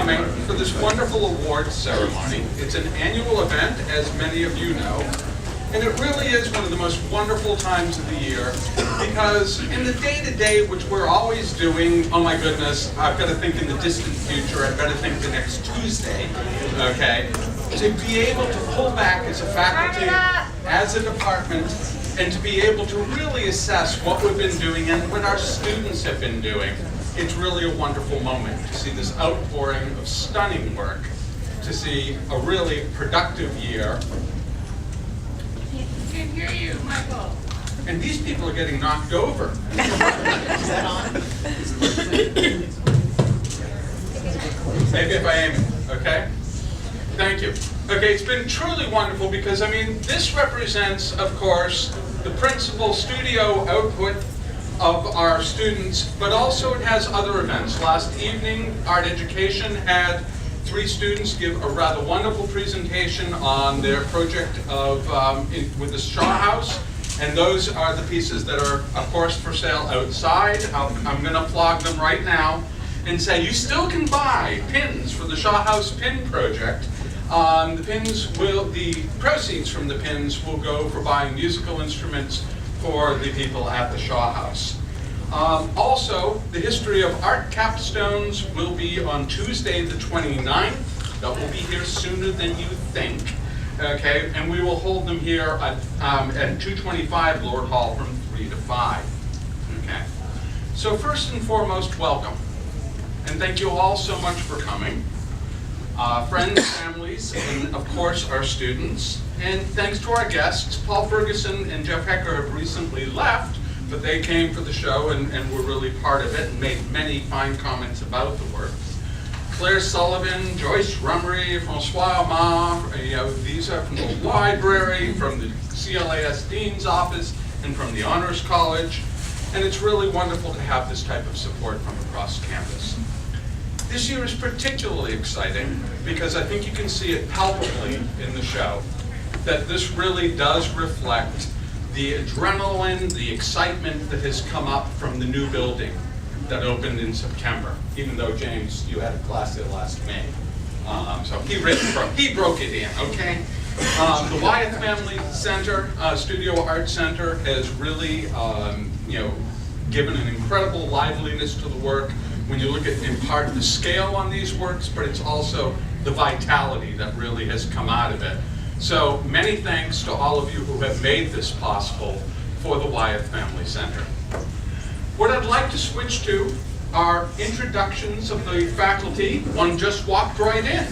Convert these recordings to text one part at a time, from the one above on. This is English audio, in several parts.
Coming for this wonderful awards ceremony. It's an annual event, as many of you know, and it really is one of the most wonderful times of the year because in the day-to-day, which we're always doing, oh my goodness, I've got to think in the distant future, I've got to think the next Tuesday, okay, to be able to pull back as a faculty, as a department, and to be able to really assess what we've been doing and what our students have been doing. It's really a wonderful moment to see this outpouring of stunning work, to see a really productive year. I can't hear you, Michael. And these people are getting knocked over. Is that on? Maybe if I aim it, okay? Thank you. Okay, it's been truly wonderful because, I mean, this represents, of course, the principal studio output of our students, but also it has other events. Last evening, Art Education had 3 students give a rather wonderful presentation on their project of with the Shaw House, and those are the pieces that are, of course, for sale outside. I'm going to plug them right now and say you still can buy pins for the Shaw House pin project. The proceeds from the pins will go for buying musical instruments for the people at the Shaw House. Also, the History of Art capstones will be on Tuesday the 29th. That will be here sooner than you think. Okay, and we will hold them here at 225 Lord Hall from 3 to 5. Okay, so first and foremost, welcome. And thank you all so much for coming. Friends, families, and of course our students. And thanks to our guests, Paul Ferguson and Jeff Hecker have recently left, but they came for the show and were really part of it and made many fine comments about the work. Claire Sullivan, Joyce Rummery, Francois Amar, these are from the library, from the CLAS Dean's office, and from the Honors College. And it's really wonderful to have this type of support from across campus. This year is particularly exciting because I think you can see it palpably in the show, that this really does reflect the adrenaline, the excitement that has come up from the new building that opened in September, even though, James, you had a class there last May. So he broke it in, okay? The Wyeth Family Center, Studio Art Center, has really given an incredible liveliness to the work when you look at, in part, the scale on these works, but it's also the vitality that really has come out of it. So many thanks to all of you who have made this possible for the Wyeth Family Center. What I'd like to switch to are introductions of the faculty. One just walked right in.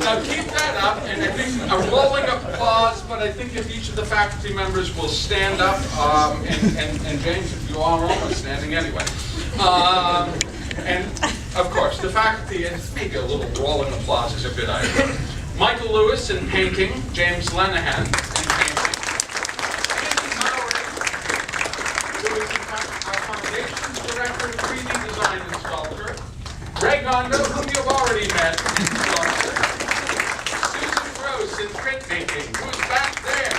Now keep that up, and I think a rolling applause, but I think if each of the faculty members will stand up, and James, if you are almost standing anyway. And of course, the faculty, and maybe a little rolling applause is a good idea. Michael Lewis in painting, James Lenahan in painting, Andy Mowry, who is our foundations director of 3D design and sculpture, Greg Hondo, whom you've already met in sculpture, Susan Gross in printmaking, who's back there,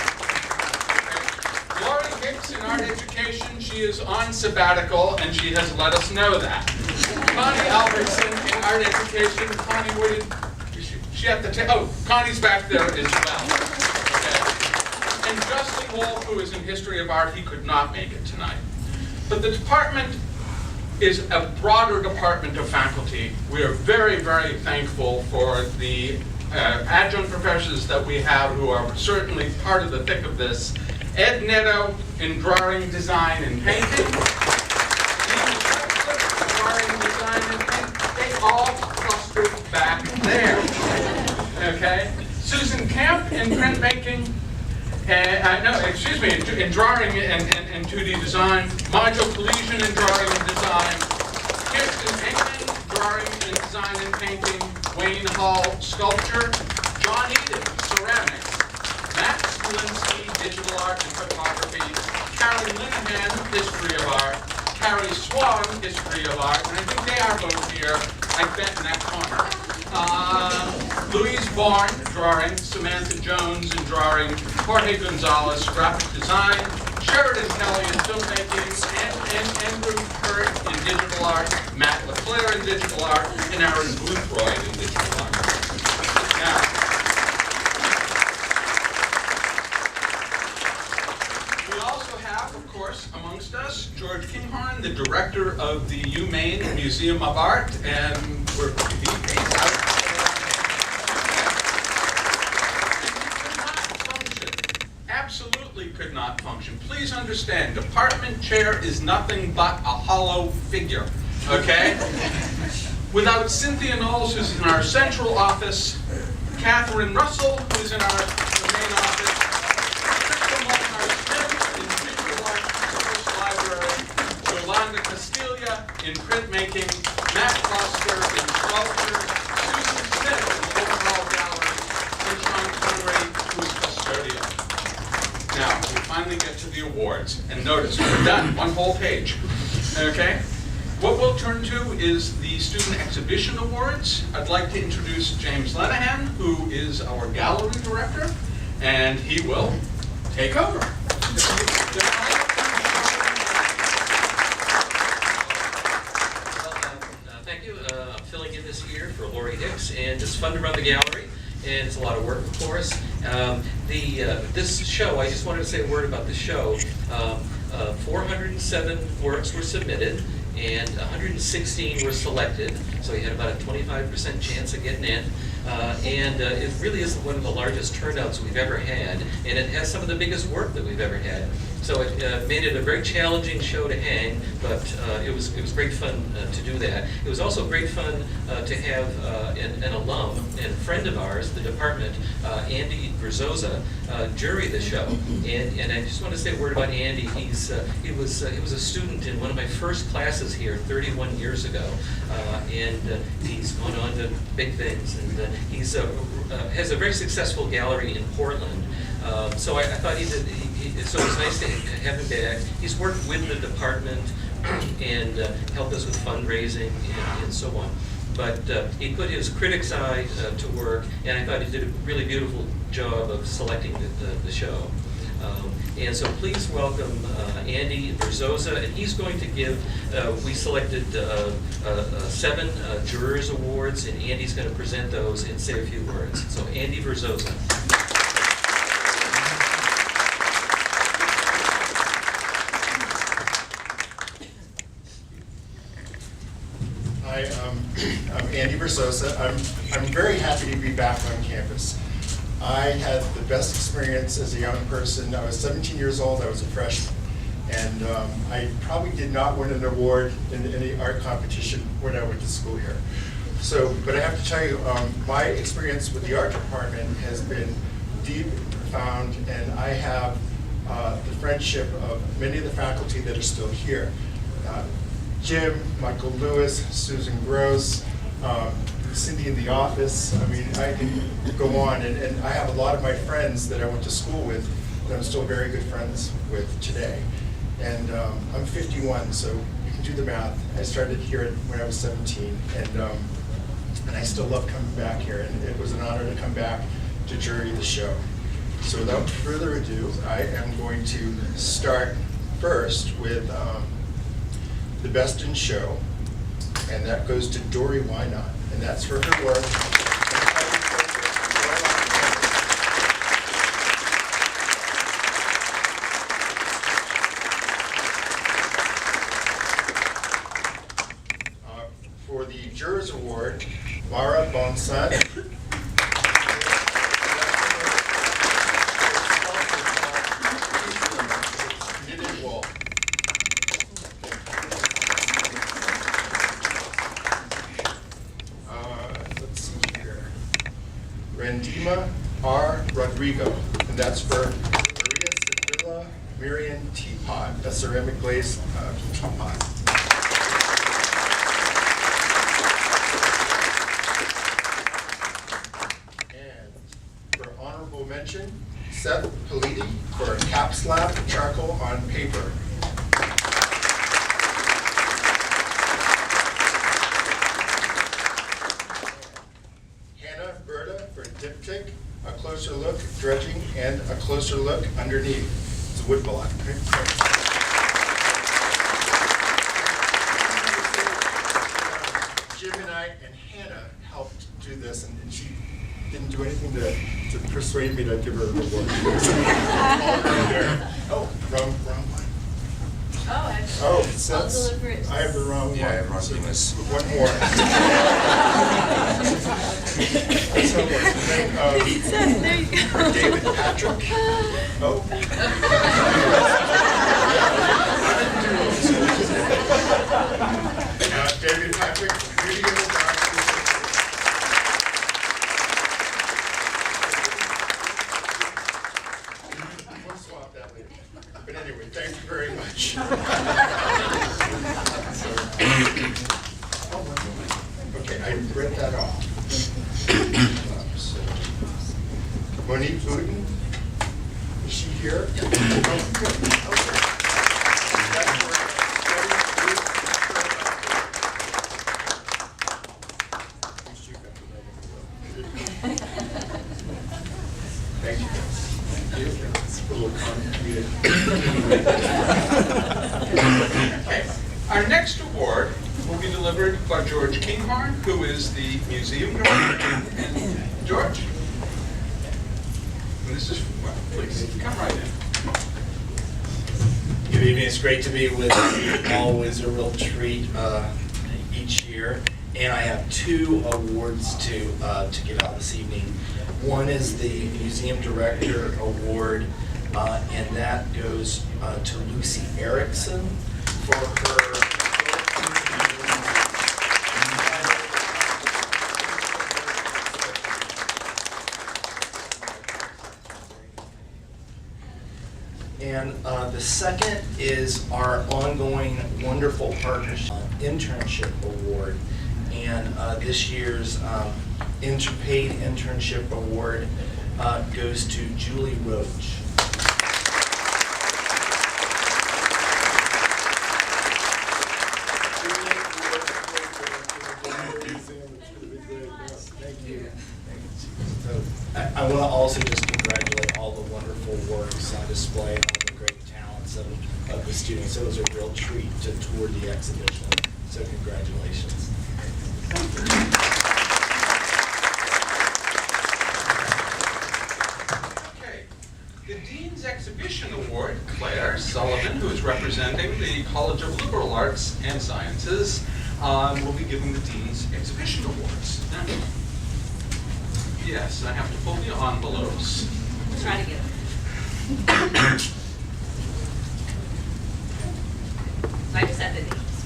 Lori Hicks in art education. She is on sabbatical, and she has let us know that. Connie Albertson in art education. Connie, where did she at the oh, Connie's back there as well. Okay. And Justin Wolf, who is in history of art, he could not make it tonight. But the department is a broader department of faculty. We are very, very thankful for the adjunct professors that we have who are certainly part of the thick of this. Ed Netto in drawing, design, and painting. They all clustered back there. Okay? Susan Camp in printmaking, in drawing and 2D design. Module Collegian in drawing and design. Kirsten Engman, drawing and design and painting. Wayne Hall, sculpture. John Eden, ceramics. Matt Smolinski, digital art and photography. Karen Linehan, history of art. Carrie Swan, history of art, and I think they are both here. I bet in that corner. Louise Barn, drawing. Samantha Jones in drawing. Jorge Gonzalez, graphic design. Sheridan Kelly in filmmaking, and Andrew Hurt in digital art, Matt LeClaire in digital art, and Aaron Boothroyd in digital art. Now, we also have, of course, amongst us, George Kinghorn, the director of the MAINE Museum of Art, and we're he's out. Absolutely could not function. Please understand, department chair is nothing but a hollow figure, okay? Without Cynthia Knowles, who's in our central office, Catherine Russell, who's in our main office, Crystal Molnar-Smith in digital art, First Library, Yolanda Castilla in printmaking, Matt Foster in sculpture, Susan Smith in the overall gallery, and Sean Connery, who's custodian. Now, we finally get to the awards, and notice, we're done, one whole page, okay? What we'll turn to is the Student Exhibition Awards. I'd like to introduce James Lenahan, who is our gallery director, and he will take over. Thank you. I'm filling in this year for Lori Hicks, and it's fun to run the gallery. And it's a lot of work, of course. This show, I just wanted to say a word about the show. 407 works were submitted, and 116 were selected, so you had about a 25% chance of getting in. It really is one of the largest turnouts we've ever had, and it has some of the biggest work that we've ever had. So it made it a very challenging show to hang, but it was great fun to do that. It was also great fun to have an alum and friend of ours, the department, Andy Verzosa, jury the show. And I just want to say a word about Andy. He was a student in one of my first classes here 31 years ago, and he's gone on to big things. And he's has a very successful gallery in Portland. So I thought so it was nice to have him back. He's worked with the department and helped us with fundraising and so on. But he put his critic's eye to work, and I thought he did a really beautiful job of selecting the show. And so please welcome Andy Verzosa, and he's going to give, we selected 7 jurors awards, and Andy's going to present those and say a few words. So Andy Verzosa. Hi, I'm Andy Verzosa. I'm very happy to be back on campus. I had the best experience as a young person. I was 17 years old, I was a freshman, and I probably did not win an award in any art competition when I went to school here. So, but I have to tell you, my experience with the art department has been deep and profound, and I have the friendship of many of the faculty that are still here. Jim, Michael Lewis, Susan Gross, Cindy in the office. I mean, I can go on, and I have a lot of my friends that I went to school with that I'm still very good friends with today. And I'm 51, so you can do the math. I started here when I was 17, and I still love coming back here, and it was an honor to come back to jury the show. So without further ado, I am going to start first with the Best in Show, and that goes to Dory Wynot, and that's for her work. For the Jurors Award, Mara Bonsan. Randima.R. Rodrigo, and that's for Maria Sevilla Miriam Teapot, a ceramic glazed teapot. And for honorable mention, Seth Politi for cap slab charcoal on paper. Diptych, a closer look, dredging, and a closer look underneath. It's woodblock. Jim and I and Hannah helped do this, and she didn't do anything to persuade me to give her an award. Oh, wrong one. Oh, since I have the wrong one. Yeah, I have wrong penis. One more. So, There you go. David Patrick. Oh. David Patrick, reading in the dark. We'll swap that later. But anyway, thank you very much. Okay, I read that off. Monique Wooten, is she here? Oh, good. Okay. That's where Thank you. Thank you. It's a little complicated. Okay. Our next award will be delivered by George Kinghorn, who is the museum director. And George, this is, well, please, come right in. Good evening. It's great to be with you. Always a real treat each year. And I have 2 awards to give out this evening. One is the Museum Director Award, and that goes to Lucy Erickson for her And the second is our ongoing wonderful partnership internship award. And this year's paid internship award goes to Julie Roach. Thank you. I want to also just congratulate all the wonderful works on display and all the great talents of the students. It was a real treat to tour the exhibition. So congratulations. Okay. The Dean's Exhibition Award, Claire Sullivan, who is representing the College of Liberal Arts and Sciences, will be giving the Dean's Exhibition Awards. Now, yes, I have to pull the envelopes. Try to get it. So I just have the names.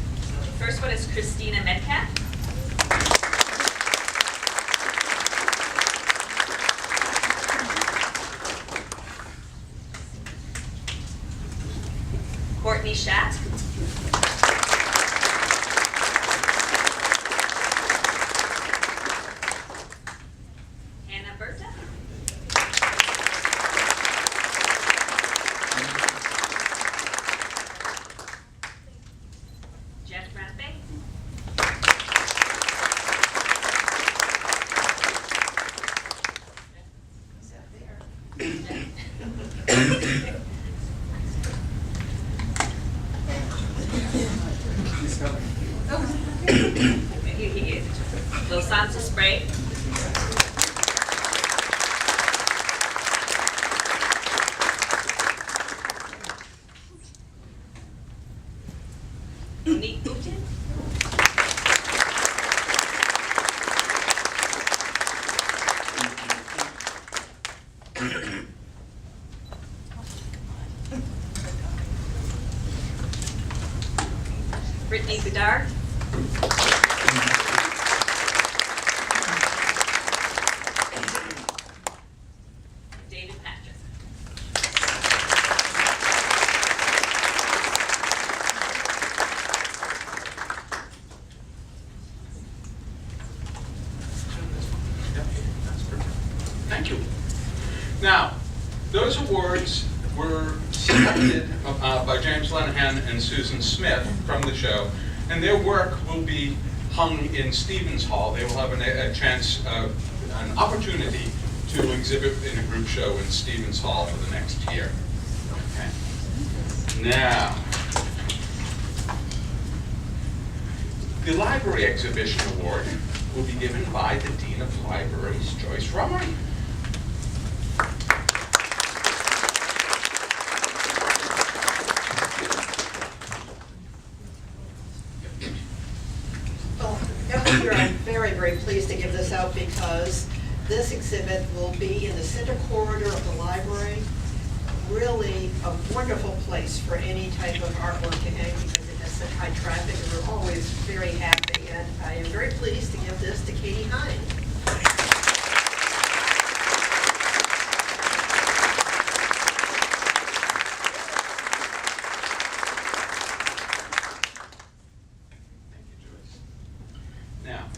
First one is Christina Metcalf. Courtney Schatt. Hannah Berta. Jeff Rappe. Los Santos Spray. Monique Boutin. Brittany Bedard. David Patrick. Thank you. Now, those awards were selected by James Lenahan and Susan Smith from the show, and their work will be hung in Stevens Hall. They will have a chance, an opportunity to exhibit in a group show in Stevens Hall for the next year. Okay. Now, the Library Exhibition Award will be given by the Dean of Libraries, Joyce Rumley. Well, every year I'm very, very pleased to give this out because this exhibit will be in the center corridor of the library. Really a wonderful place for any type of artwork to hang because it has such high traffic and we're always very happy. And I am very pleased to give this to Katie Hine. Now,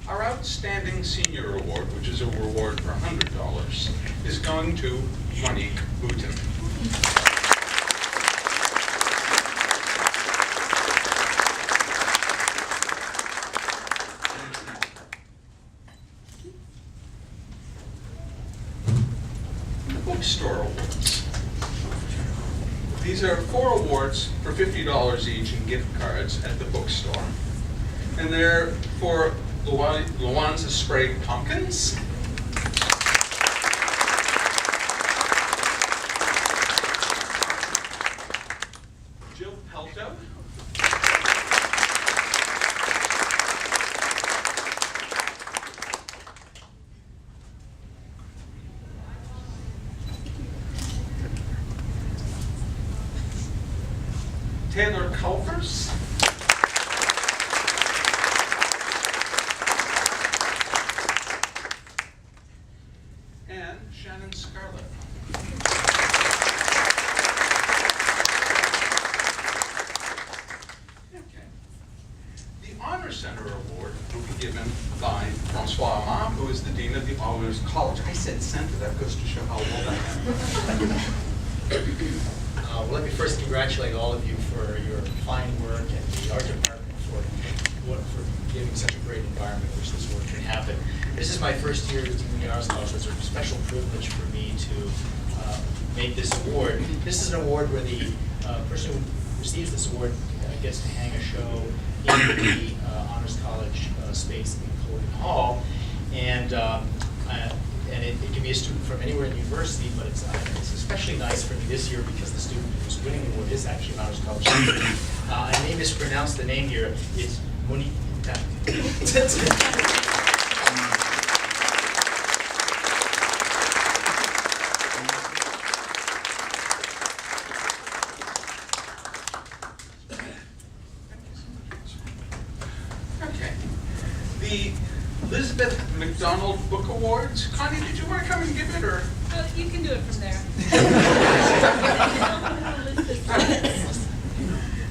our Outstanding Senior Award, which is a reward for $100, is going to Monique Boutin. The Bookstore Awards. These are 4 awards for $50 each in gift cards at the bookstore. And they're for Luanza Sprague Pumpkins, Jill Pelto, Taylor Culvers, and Shannon Scarlett. Okay. The Honor Center Award will be given by Francois Amam, who is the Dean of the Honors College. I said center, that goes to show how old I am. Well, let me first congratulate all of you for your fine work and the art department for giving such a great environment in which this work can happen. This is my first year as Dean of the Honors College, so it's a special privilege for me to make this award. This is an award where the person who receives this award gets to hang a show in the Honors College space in Colgan Hall, and it can be a student from anywhere in the university, but it's especially nice for me this year because the student who's winning the award is actually an Honors College student. I may mispronounce the name here. It's Monique. Okay. The Elizabeth McDonald Book Awards. Connie, did you want to come and give it, or? Well, you can do it from there.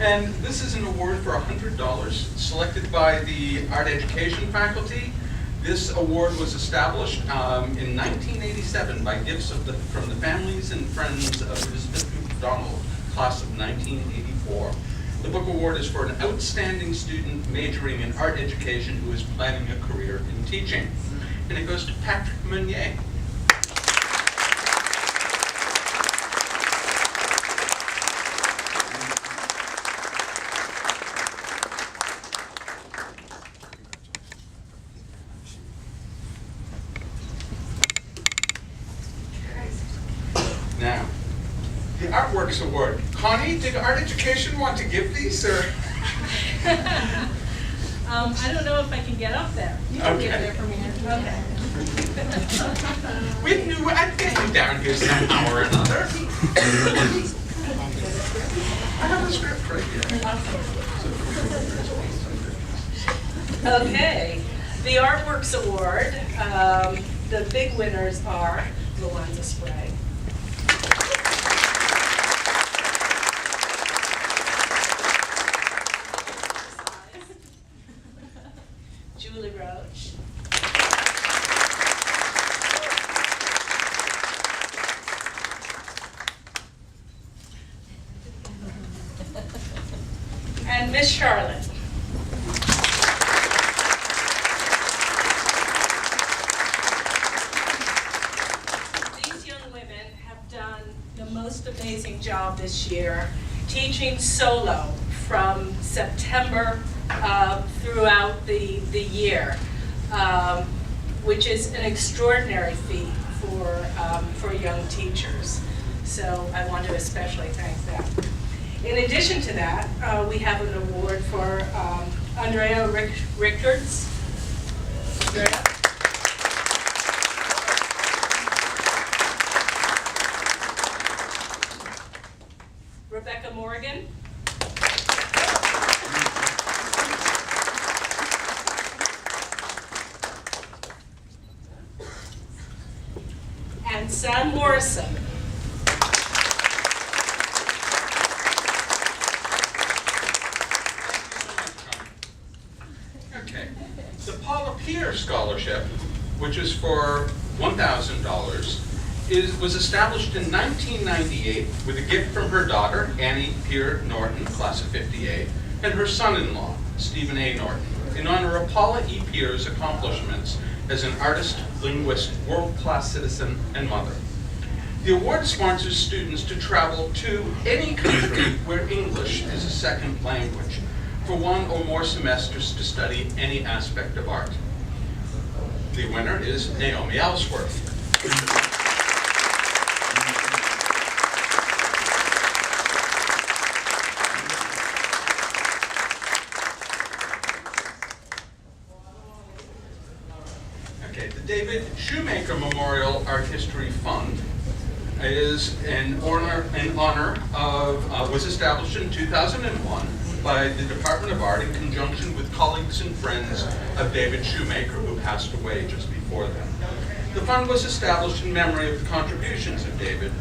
And this is an award for $100, selected by the art education faculty. This award was established in 1987 by gifts from the families and friends of Elizabeth McDonald, class of 1984. The book award is for an outstanding student majoring in art education who is planning a career in teaching. And it goes to Patrick Meunier. Now, the Artworks Award. Connie, did art education want to give these, or? I don't know if I can get up there. You can get there from here. Okay. We knew I'd get you down here somehow or another. I have a script right here. Okay, the Artworks Award, the big winners are Luanza Sprague, Julie Roach, and Miss Charlotte. These young women have done the most amazing job this year teaching solo from September throughout the year, which is an extraordinary feat for young teachers. So I want to especially thank them. In addition to that, we have an award for Andrea Richards. Andrea? Rebecca Morgan. And Sam Morrison. Okay. The Paula Peer Scholarship, which is for $1,000, was established in 1998 with a gift from her daughter, Annie Peer Norton, class of '58, and her son-in-law, Stephen A. Norton, in honor of Paula E. Peer's accomplishments as an artist, linguist, world-class citizen, and mother. The award sponsors students to travel to any country where English is a second language for one or more semesters to study any aspect of art. The winner is Naomi Ellsworth. Okay, the David Shoemaker Memorial Art History Fund is was established in 2001 by the Department of Art in conjunction with colleagues and friends of David Shoemaker, who passed away just before then. The fund was established in memory of the contributions of David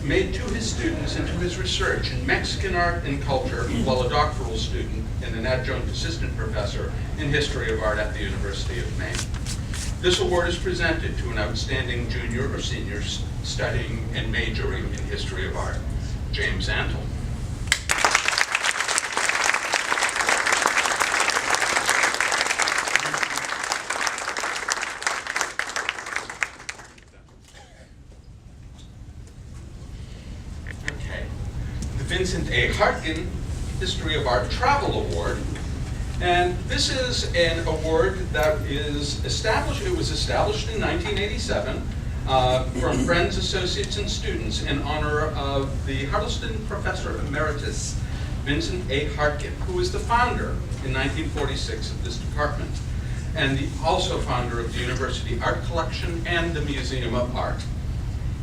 made to his students and to his research in Mexican art and culture while a doctoral student and an adjunct assistant professor in history of art at the University of Maine. This award is presented to an outstanding junior or senior studying and majoring in history of art. James Antle. Okay. The Vincent A. Hartgen History of Art Travel Award. And this is an award that is established, it was established in 1987 from friends, associates, and students in honor of the Huddleston Professor Emeritus, Vincent A. Hartgen, who was the founder in 1946 of this department, and also founder of the University Art Collection and the Museum of Art.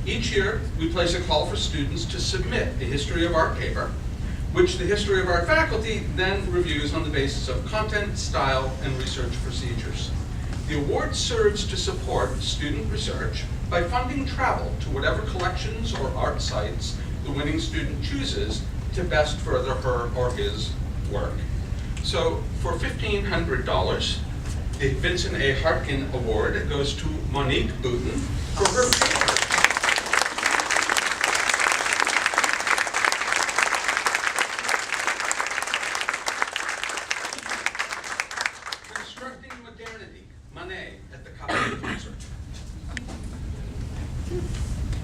Each year, we place a call for students to submit a history of art paper, which the History of Art faculty then reviews on the basis of content, style, and research procedures. The award serves to support student research by funding travel to whatever collections or art sites the winning student chooses to best further her or his work. So for $1,500, the Vincent A. Hartgen Award goes to Monique Booten for her paper. Constructing Modernity, Monet at the Capitol Concert.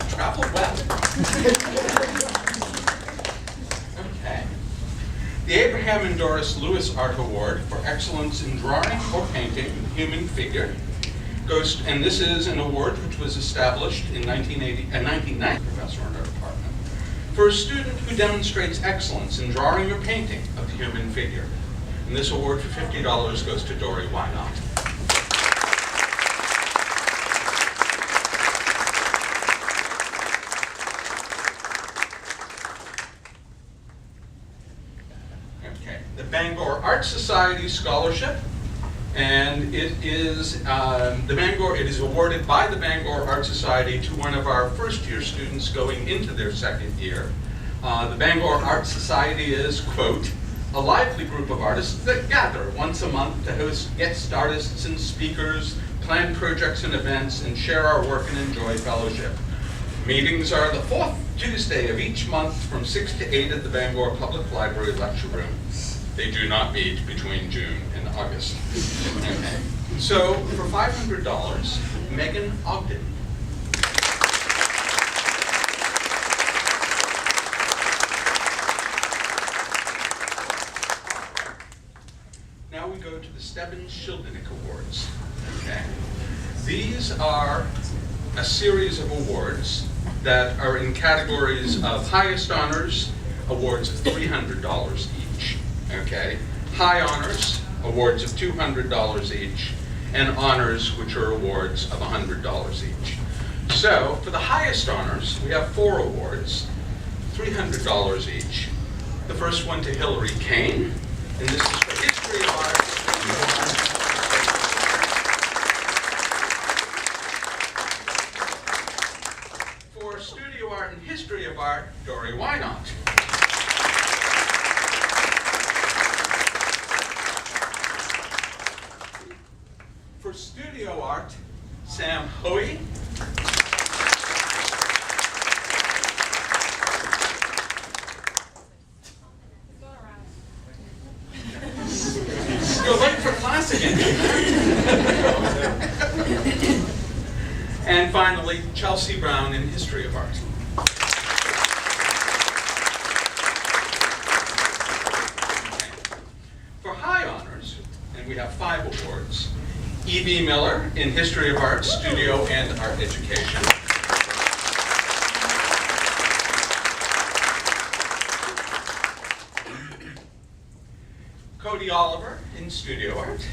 Travel well. Okay. The Abraham and Doris Lewis Art Award for Excellence in Drawing or Painting Human Figure goes, and this is an award which was established in 1990, professor in our department, for a student who demonstrates excellence in drawing or painting of the human figure. And this award for $50 goes to Dory Wynot. Okay, the Bangor Art Society Scholarship, and it is it is awarded by the Bangor Art Society to one of our first-year students going into their second year. The Bangor Art Society is, quote, a lively group of artists that gather once a month to host guest artists and speakers, plan projects and events, and share our work and enjoy fellowship. Meetings are the fourth Tuesday of each month from 6 to 8 at the Bangor Public Library Lecture Room. They do not meet between June and August. Okay. So for $500, Megan Ogden. to the Stebbins-Schildenig Awards. Okay. These are a series of awards that are in categories of highest honors, awards of $300 each. Okay. High honors, awards of $200 each, and honors, which are awards of $100 each. So, for the highest honors, we have 4 awards, $300 each. The first one to Hillary Kane, and this is for History of Art. For Studio Art and History of Art, Dory Wynot. For Studio Art, Sam Hoey. You're late for class again. And finally, Chelsea Brown in History of Art. For high honors, and we have 5 awards, E.B. Miller in History of Art, Studio and Art Education. Cody Oliver in Studio Art.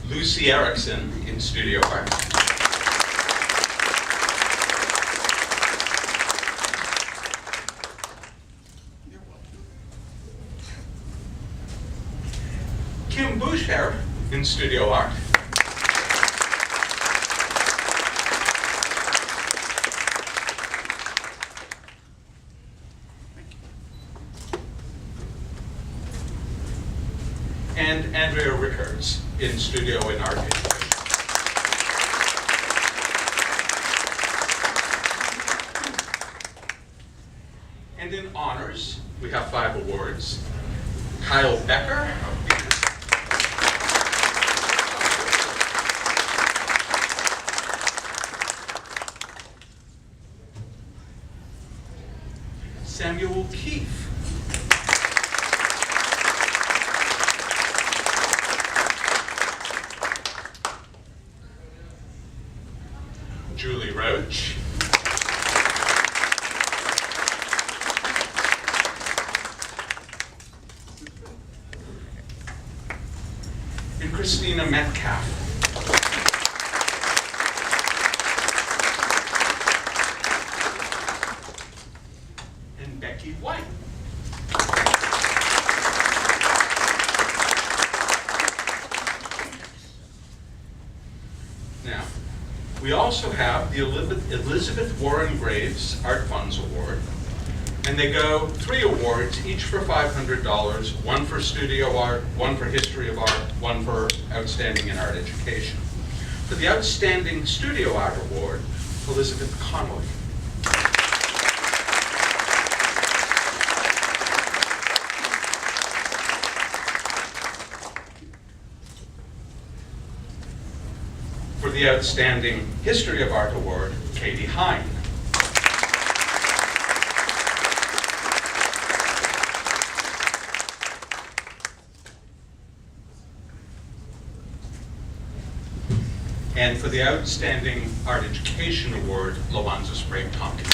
Lucy Erickson in Studio Art. Kim Boucher in Studio Art. And Andrea Rickards in Studio and Art Education. And in honors, we have 5 awards. Kyle Becker. Samuel Keefe. Julie Roach. And Christina Metcalf. And Becky White. Now, we also have the Elizabeth Warren Graves Art Funds Award, and they go 3 awards, each for $500, 1 for Studio Art, 1 for History of Art, 1 for Outstanding in Art Education. For the Outstanding Studio Art Award, Elizabeth Connolly. For the Outstanding History of Art Award, Katie Hine. And for the Outstanding Art Education Award, Lawanza Sprague Tompkins.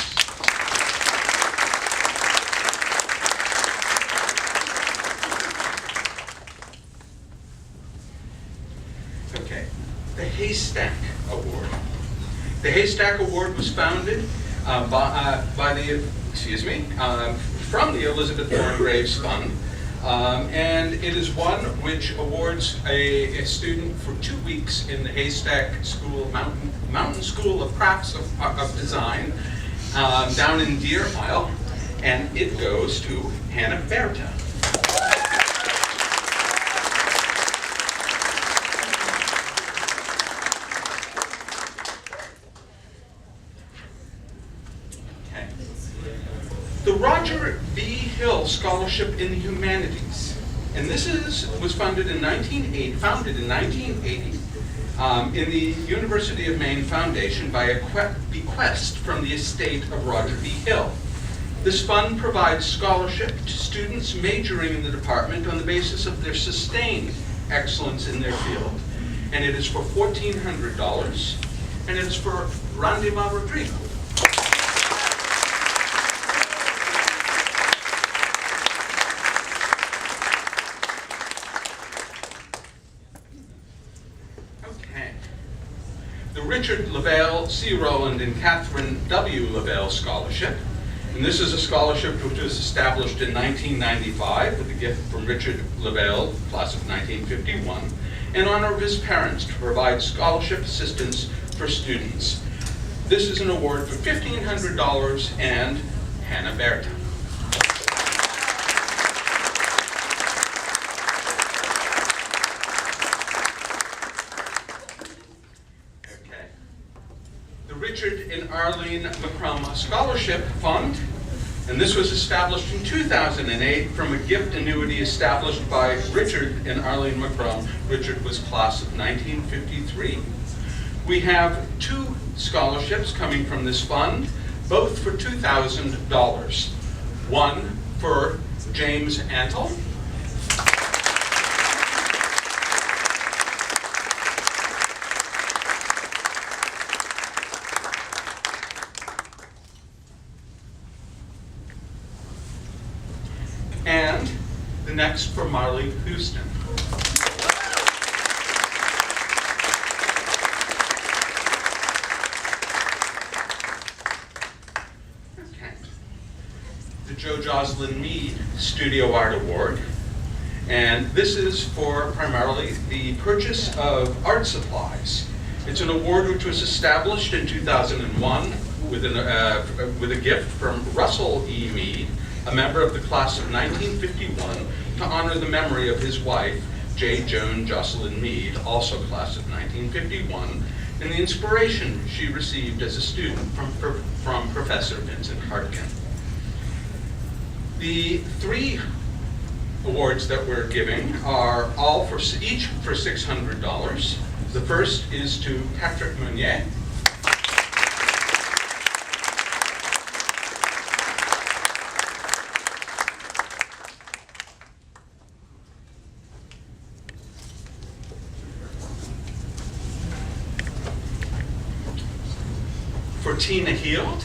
Okay, the Haystack Award. The Haystack Award was founded from the Elizabeth Warren Graves Fund. And it is one which awards a student for 2 weeks in the Haystack School, Mountain School of Crafts of Design down in Deer Isle, and it goes to Hannah Berta. Okay. The Roger B. Hill Scholarship in the Humanities, and this was founded in 1980, in the University of Maine Foundation by a bequest from the estate of Roger B. Hill. This fund provides scholarship to students majoring in the department on the basis of their sustained excellence in their field. And it is for $1,400, and it is for Randima.R. Okay. The Richard Lavelle, C. Rowland, and Catherine W. Lavelle Scholarship. And this is a scholarship which was established in 1995 with a gift from Richard Lavelle, class of 1951, in honor of his parents to provide scholarship assistance for students. This is an award for $1,500 and Hannah Berta. Okay. The Richard and Arlene McCrum Scholarship Fund, and this was established in 2008 from a gift annuity established by Richard and Arlene McCrum. Richard was class of 1953. We have 2 scholarships coming from this fund, both for $2,000. One for James Antle. And the next for Marley Houston. Okay. The Joe Jocelyn Mead Studio Art Award. And this is for primarily the purchase of art supplies. It's an award which was established in 2001 with a gift from Russell E. Mead, a member of the class of 1951, to honor the memory of his wife, J. Joan Jocelyn Mead, also class of 1951, and the inspiration she received as a student from Professor Vincent Hartkin. The 3 awards that we're giving are all for each for $600. The first is to Patrick Meunier. For Tina Heald.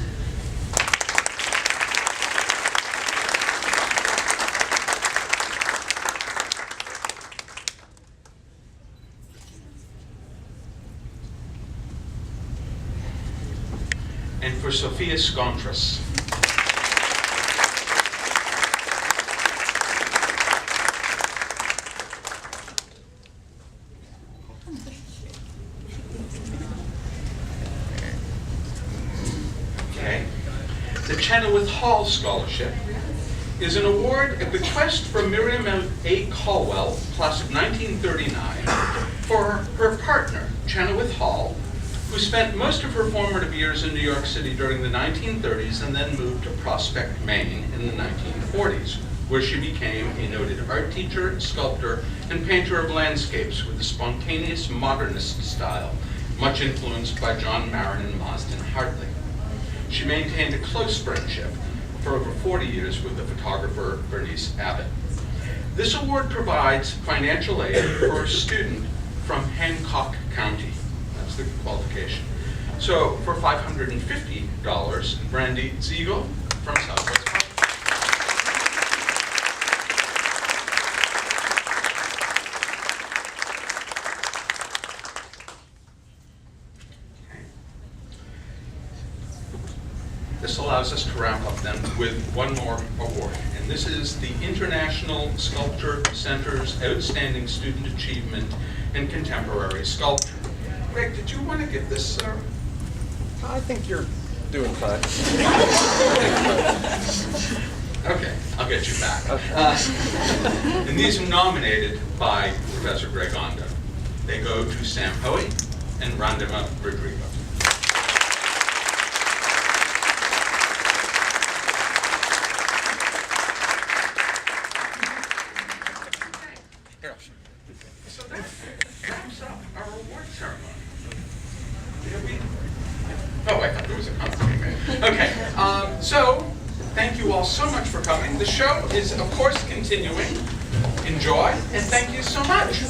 And for Sophia Skontras. Okay. The Chenoweth Hall Scholarship is an award, a bequest from Miriam A. Caldwell, class of 1939, for her partner, Chenoweth Hall, who spent most of her formative years in New York City during the 1930s and then moved to Prospect, Maine in the 1940s, where she became a noted art teacher, sculptor, and painter of landscapes with a spontaneous modernist style, much influenced by John Marin and Marsden Hartley. She maintained a close friendship for over 40 years with the photographer Bernice Abbott. This award provides financial aid for a student from Hancock County. That's the qualification. So for $550, Brandy Ziegel from Southwest Park. This allows us to wrap up then with one more award, and this is the International Sculpture Center's Outstanding Student Achievement in Contemporary Sculpture. Greg, did you want to give this, sir? I think you're doing fine. Okay, I'll get you back. Okay. And these are nominated by Professor Greg Ondo. They go to Sam Hoey and Randima.R. So that wraps up our award ceremony. Oh, I thought there was a concert. Okay, so thank you all so much for coming. The show is, of course, continuing. Enjoy, and thank you so much.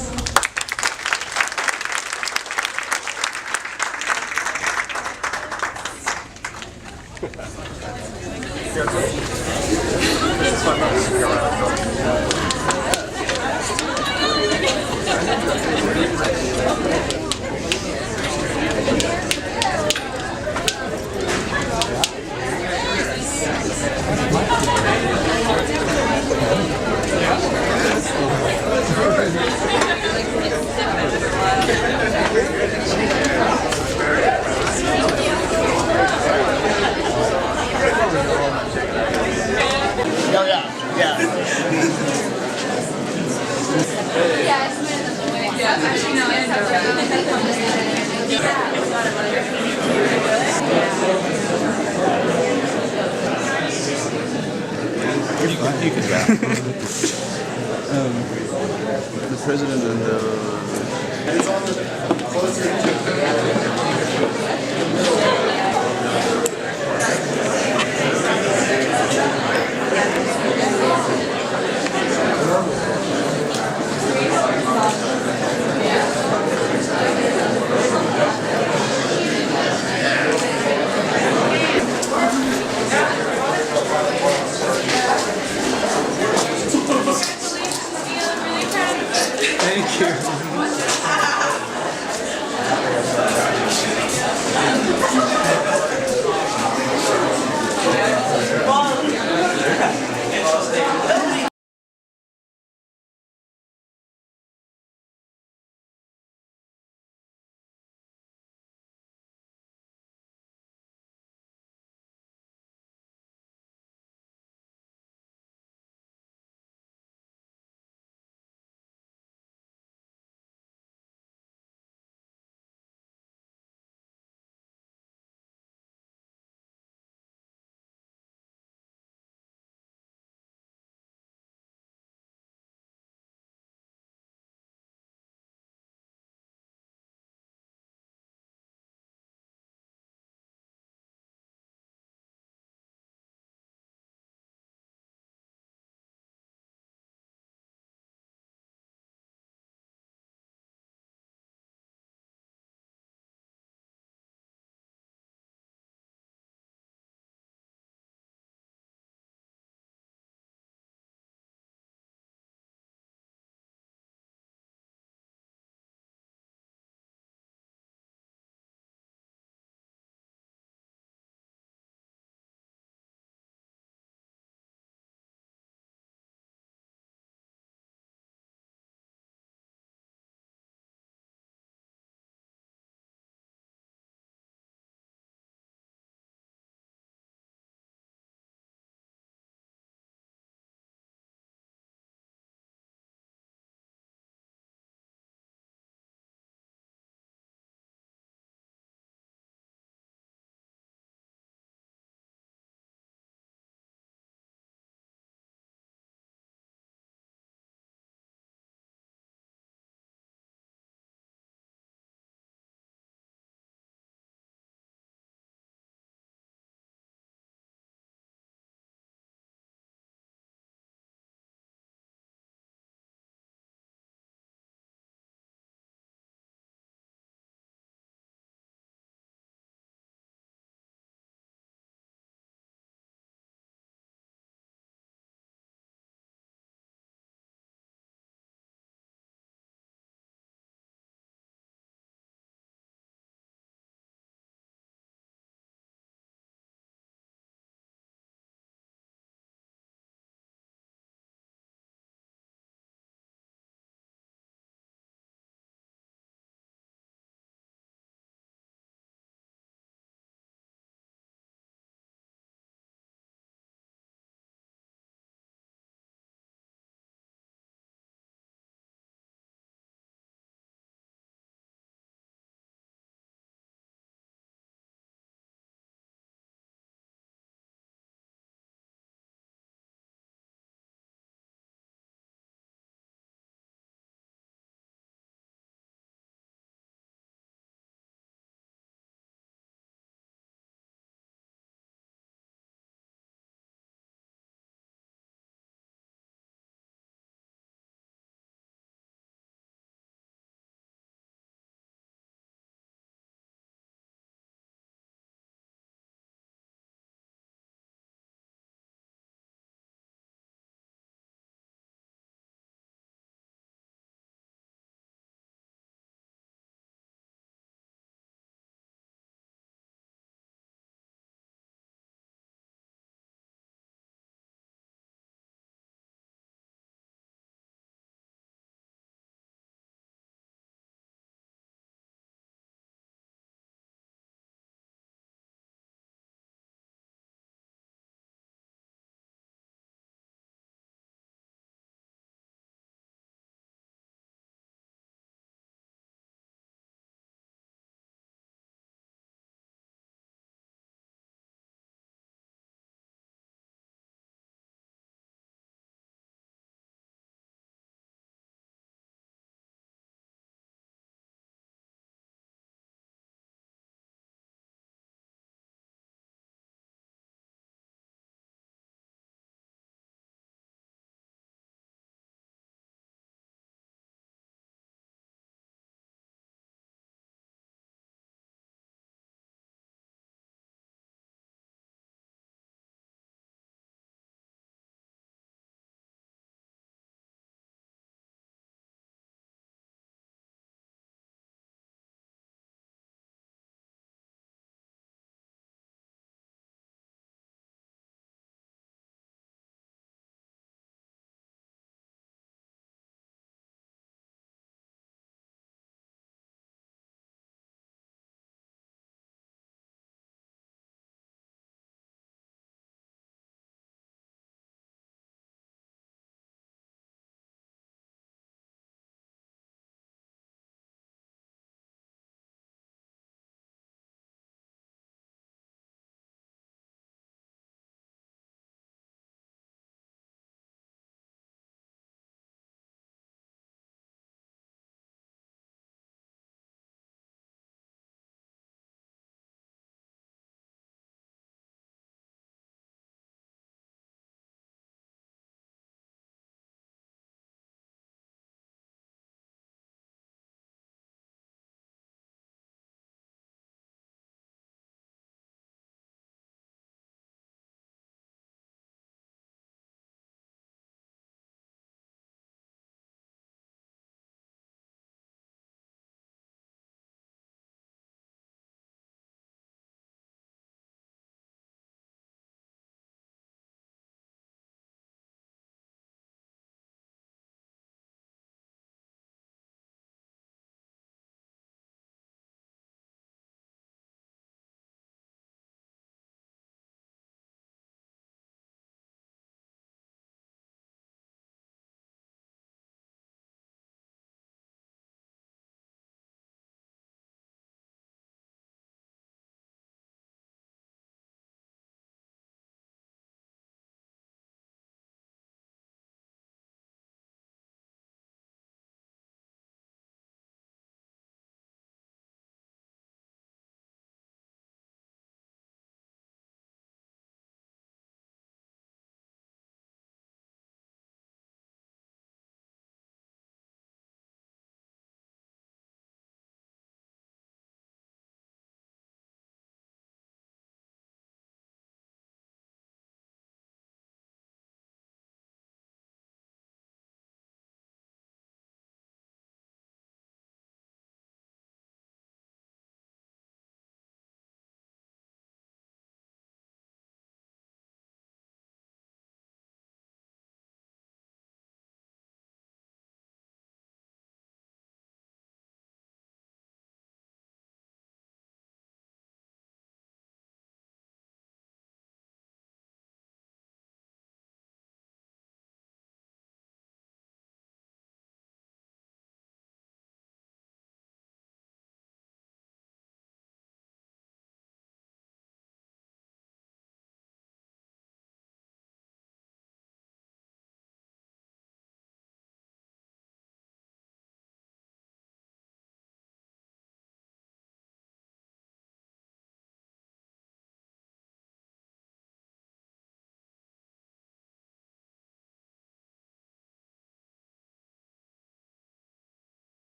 You can wrap. The president and Thank you.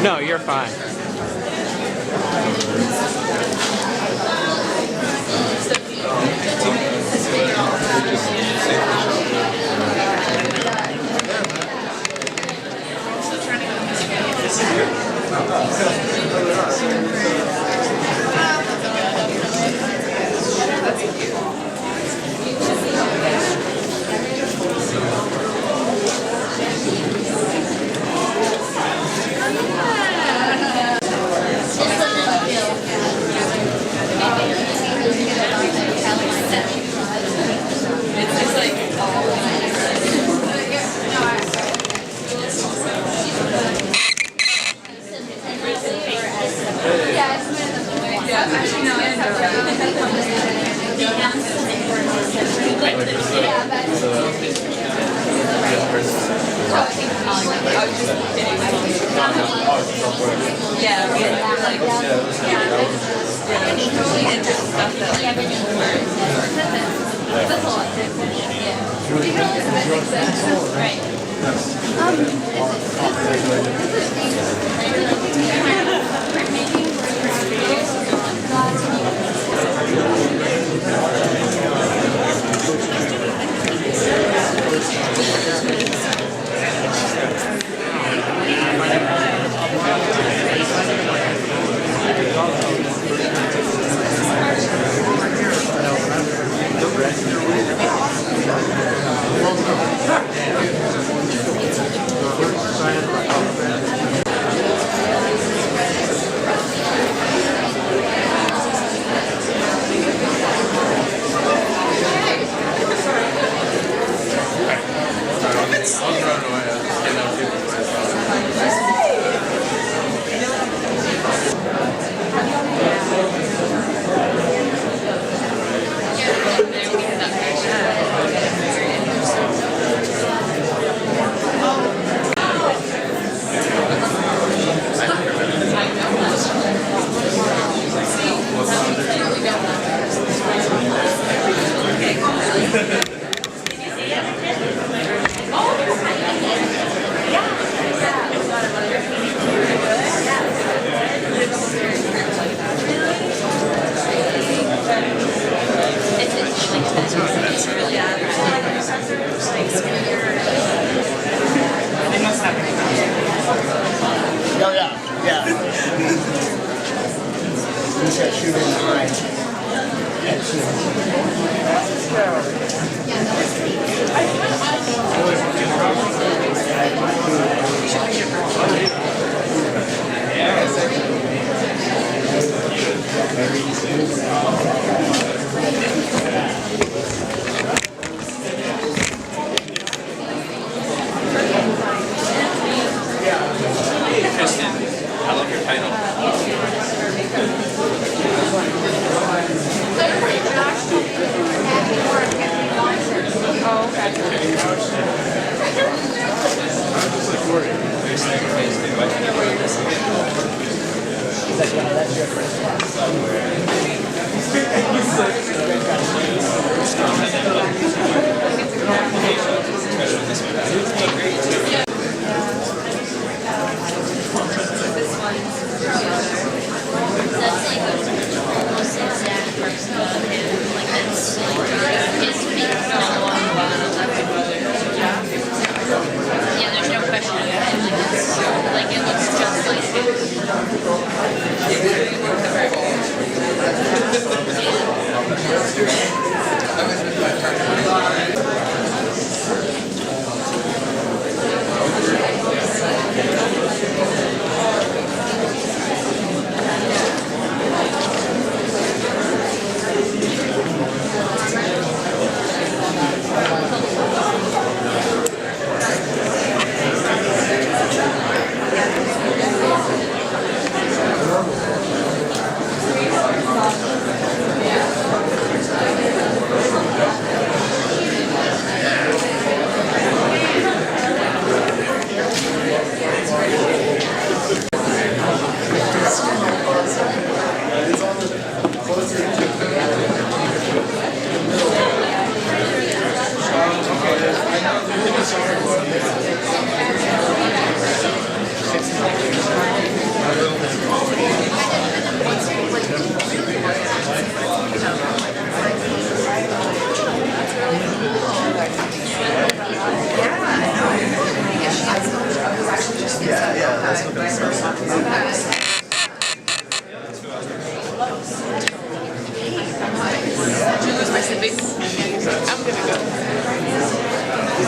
No, you're fine.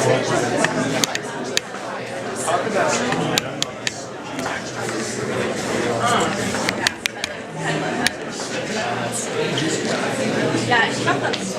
Yeah, ich glaube, das ist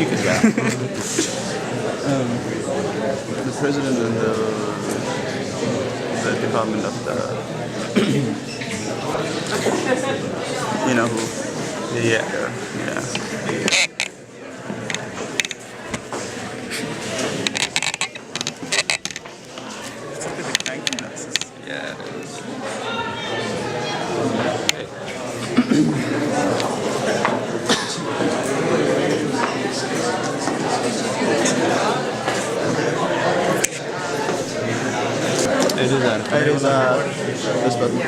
You can back. The president and the department of the, you know who? Yeah. Yeah, it is. It is this button.